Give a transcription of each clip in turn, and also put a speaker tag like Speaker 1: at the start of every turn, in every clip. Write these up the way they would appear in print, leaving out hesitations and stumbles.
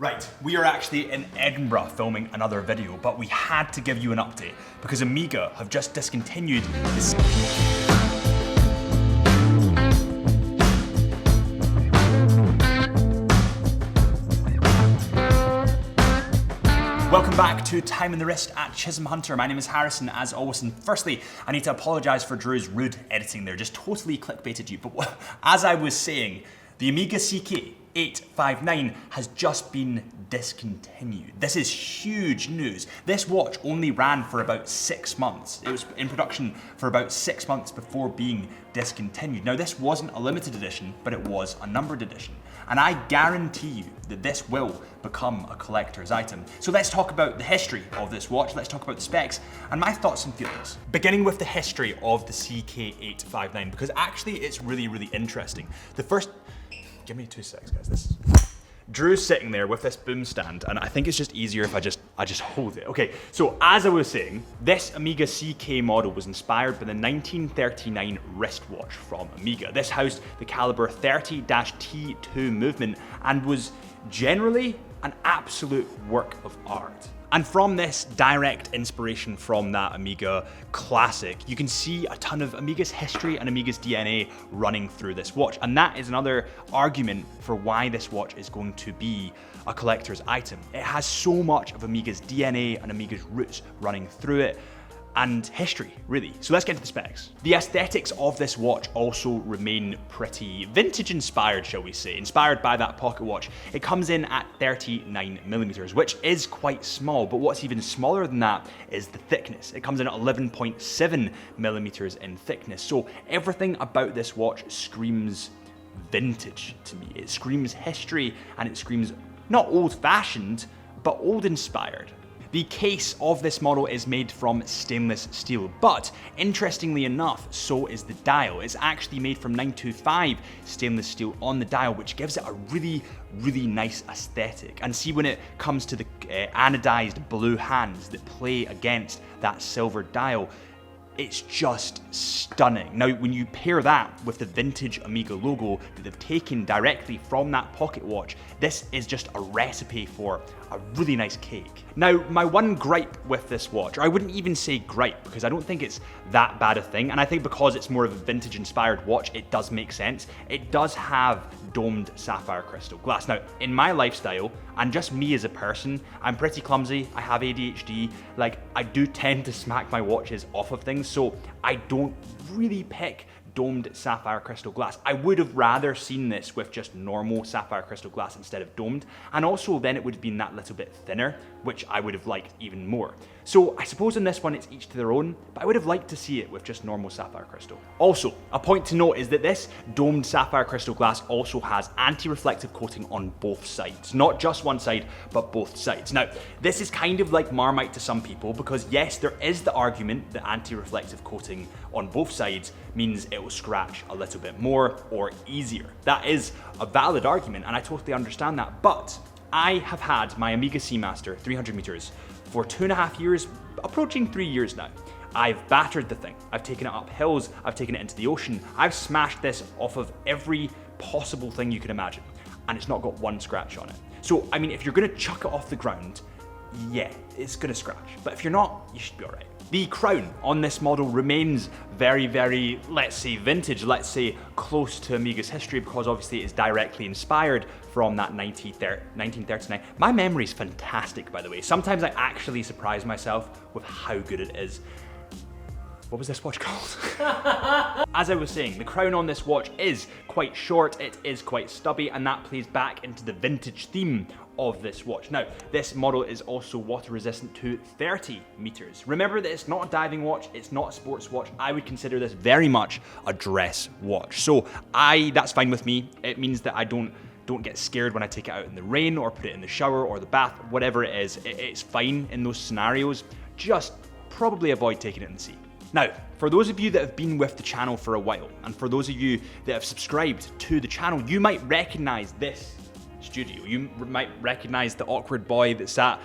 Speaker 1: Right, we are actually in Edinburgh filming another video, but we had to give you an update because Omega have just discontinued this. Welcome back to Time in the Wrist at Chisholm Hunter. My name is Harrison, as always, and firstly, I need to apologise for Drew's rude editing there, just totally clickbaited you. But as I was saying, the OMEGA CK859 has just been discontinued. This is huge news. This watch only ran for about 6 months. It was in production for about 6 months before being discontinued. Now, this wasn't a limited edition, but it was a numbered edition. And I guarantee you that this will become a collector's item. So let's talk about the history of this watch, let's talk about the specs, and my thoughts and feelings. Beginning with the history of the CK859, because actually it's really, really interesting. The first, give me 2 seconds, guys. Drew's sitting there with this boom stand, and I think it's just easier if I just hold it. Okay, so as I was saying, this OMEGA CK model was inspired by the 1939 wristwatch from Omega. This housed the caliber 30-T2 movement and was generally an absolute work of art. And from this direct inspiration from that Omega classic, you can see a ton of Omega's history and Omega's DNA running through this watch. And that is another argument for why this watch is going to be a collector's item. It has so much of Omega's DNA and Omega's roots running through it, and history, really. So let's get to the specs. The aesthetics of this watch also remain pretty vintage inspired, shall we say, inspired by that pocket watch. It comes in at 39mm, which is quite small, but what's even smaller than that is the thickness. It comes in at 11.7mm in thickness. So everything about this watch screams vintage to me. It screams history, and it screams not old-fashioned, but old-inspired. The case of this model is made from stainless steel, but interestingly enough, so is the dial. It's actually made from 925 stainless steel on the dial, which gives it a really, really nice aesthetic. And see, when it comes to the anodized blue hands that play against that silver dial, it's just stunning. Now, when you pair that with the vintage Omega logo that they've taken directly from that pocket watch, this is just a recipe for a really nice cake. Now, my one gripe with this watch, or I wouldn't even say gripe, because I don't think it's that bad a thing, and I think because it's more of a vintage inspired watch, it does make sense. It does have domed sapphire crystal glass. Now, in my lifestyle, and just me as a person, I'm pretty clumsy, I have ADHD, like I do tend to smack my watches off of things, so I don't really pick domed sapphire crystal glass. I would have rather seen this with just normal sapphire crystal glass instead of domed, and also then it would have been that little bit thinner, which I would have liked even more. So I suppose in this one it's each to their own, but I would have liked to see it with just normal sapphire crystal. Also, a point to note is that this domed sapphire crystal glass also has anti-reflective coating on both sides, not just one side, but both sides. Now, this is kind of like Marmite to some people, because yes, there is the argument that anti-reflective coating on both sides means it will scratch a little bit more or easier. That is a valid argument, and I totally understand that, but I have had my OMEGA Seamaster 300 meters for 2.5 years, approaching 3 years now. I've battered the thing. I've taken it up hills, I've taken it into the ocean. I've smashed this off of every possible thing you can imagine, and it's not got one scratch on it. So, I mean, if you're gonna chuck it off the ground, yeah, it's gonna scratch. But if you're not, you should be all right. The crown on this model remains very, very, let's say vintage, let's say close to Omega's history, because obviously it is directly inspired from that 1939. My memory is fantastic, by the way. Sometimes I actually surprise myself with how good it is. What was this watch called? As I was saying, the crown on this watch is quite short, it is quite stubby, and that plays back into the vintage theme of this watch. Now, this model is also water resistant to 30 meters. Remember that it's not a diving watch, it's not a sports watch. I would consider this very much a dress watch. So that's fine with me. It means that I don't get scared when I take it out in the rain or put it in the shower or the bath, whatever it is. It's fine in those scenarios. Just probably avoid taking it in the sea. Now, for those of you that have been with the channel for a while, and for those of you that have subscribed to the channel, you might recognize this studio. You might recognize the awkward boy that sat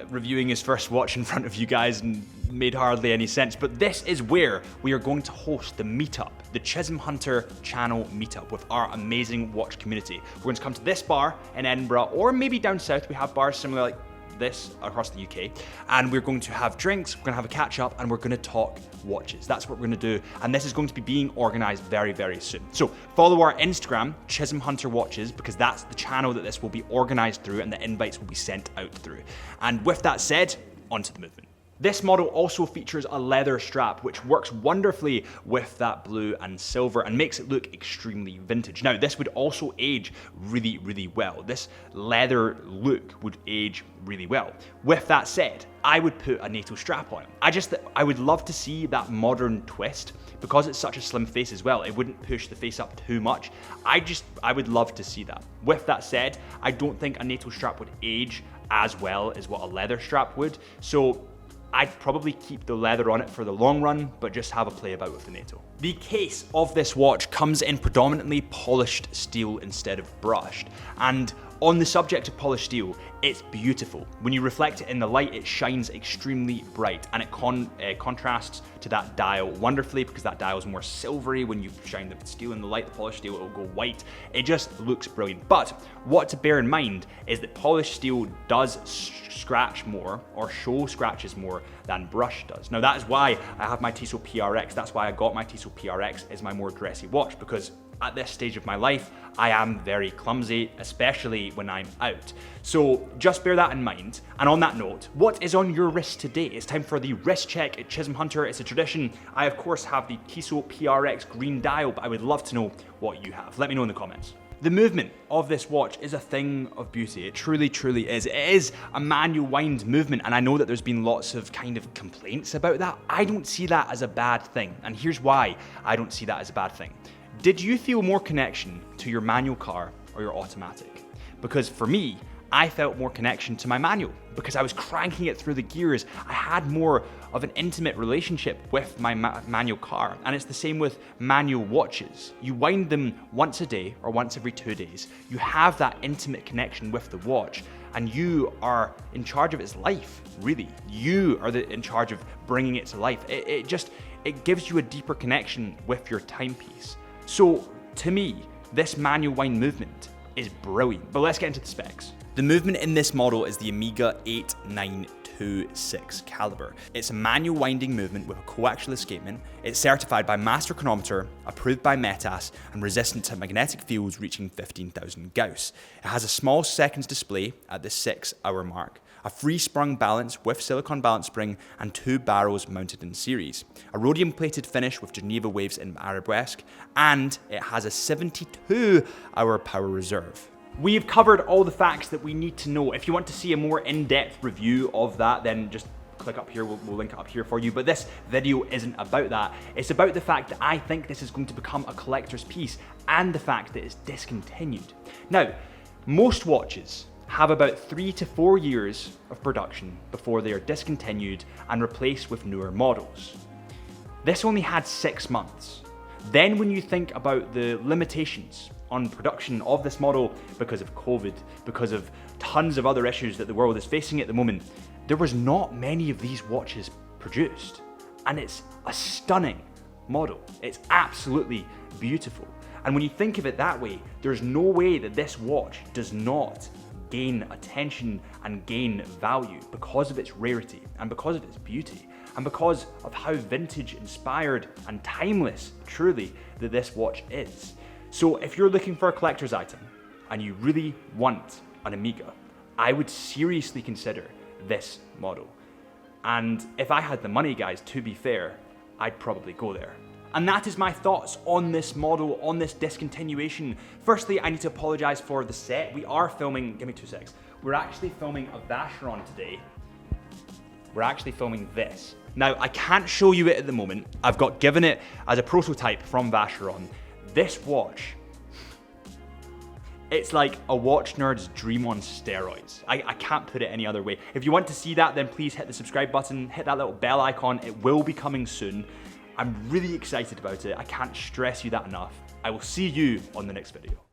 Speaker 1: reviewing his first watch in front of you guys and made hardly any sense, but this is where we are going to host the meetup, the Chisholm Hunter channel meetup with our amazing watch community. We're going to come to this bar in Edinburgh, or maybe down south. We have bars similar like this across the UK, and we're going to have drinks, we're going to have a catch up, and we're going to talk watches. That's what we're going to do, and this is going to be being organized very, very soon. So follow our Instagram, Chisholm Hunter Watches, because that's the channel that this will be organized through and the invites will be sent out through. And with that said, onto the movement. This model also features a leather strap, which works wonderfully with that blue and silver and makes it look extremely vintage. Now, this would also age really, really well. This leather look would age really well. With that said, I would put a NATO strap on it. I would love to see that modern twist because it's such a slim face as well. It wouldn't push the face up too much. I would love to see that. With that said, I don't think a NATO strap would age as well as what a leather strap would. So I'd probably keep the leather on it for the long run, but just have a play about with the NATO. The case of this watch comes in predominantly polished steel instead of brushed. And on the subject of polished steel, it's beautiful. When you reflect it in the light, it shines extremely bright, and it contrasts to that dial wonderfully because that dial is more silvery. When you shine the steel in the light, the polished steel, it will go white. It just looks brilliant. But what to bear in mind is that polished steel does scratch more or show scratches more than brush does. Now that is why I have my Tissot PRX. That's why I got my Tissot PRX as my more dressy watch, because at this stage of my life, I am very clumsy, especially when I'm out. So just bear that in mind. And on that note, what is on your wrist today? It's time for the wrist check at Chisholm Hunter. It's a tradition. I, of course, have the Tissot PRX green dial, but I would love to know what you have. Let me know in the comments. The movement of this watch is a thing of beauty. It truly, truly is. It is a manual wind movement, and I know that there's been lots of kind of complaints about that. I don't see that as a bad thing, and here's why I don't see that as a bad thing. Did you feel more connection to your manual car or your automatic? Because for me, I felt more connection to my manual because I was cranking it through the gears. I had more of an intimate relationship with my manual car. And it's the same with manual watches. You wind them once a day or once every 2 days. You have that intimate connection with the watch, and you are in charge of its life, really. You are in charge of bringing it to life. It gives you a deeper connection with your timepiece. So to me, this manual wind movement is brilliant. But let's get into the specs. The movement in this model is the OMEGA CK859 caliber. It's a manual winding movement with a coaxial escapement. It's certified by Master Chronometer, approved by METAS, and resistant to magnetic fields reaching 15,000 Gauss. It has a small seconds display at the 6-hour mark, a free-sprung balance with silicone balance spring, and 2 barrels mounted in series, a rhodium-plated finish with Geneva waves in arabesque, and it has a 72-hour power reserve. We've covered all the facts that we need to know. If you want to see a more in-depth review of that, then just click up here, we'll link it up here for you. But this video isn't about that. It's about the fact that I think this is going to become a collector's piece and the fact that it's discontinued. Now, most watches have about 3 to 4 years of production before they are discontinued and replaced with newer models. This only had 6 months. Then when you think about the limitations on production of this model because of COVID, because of tons of other issues that the world is facing at the moment, there was not many of these watches produced. And it's a stunning model. It's absolutely beautiful. And when you think of it that way, there's no way that this watch does not gain attention and gain value because of its rarity and because of its beauty and because of how vintage inspired and timeless truly that this watch is. So if you're looking for a collector's item and you really want an OMEGA, I would seriously consider this model. And if I had the money, guys, to be fair, I'd probably go there. And that is my thoughts on this model, on this discontinuation. Firstly, I need to apologize for the set. We are filming, give me 2 seconds. We're actually filming a Vacheron today. We're actually filming this. Now, I can't show you it at the moment. I've got given it as a prototype from Vacheron. This watch, it's like a watch nerd's dream on steroids. I can't put it any other way. If you want to see that, then please hit the subscribe button, hit that little bell icon. It will be coming soon. I'm really excited about it. I can't stress you that enough. I will see you on the next video.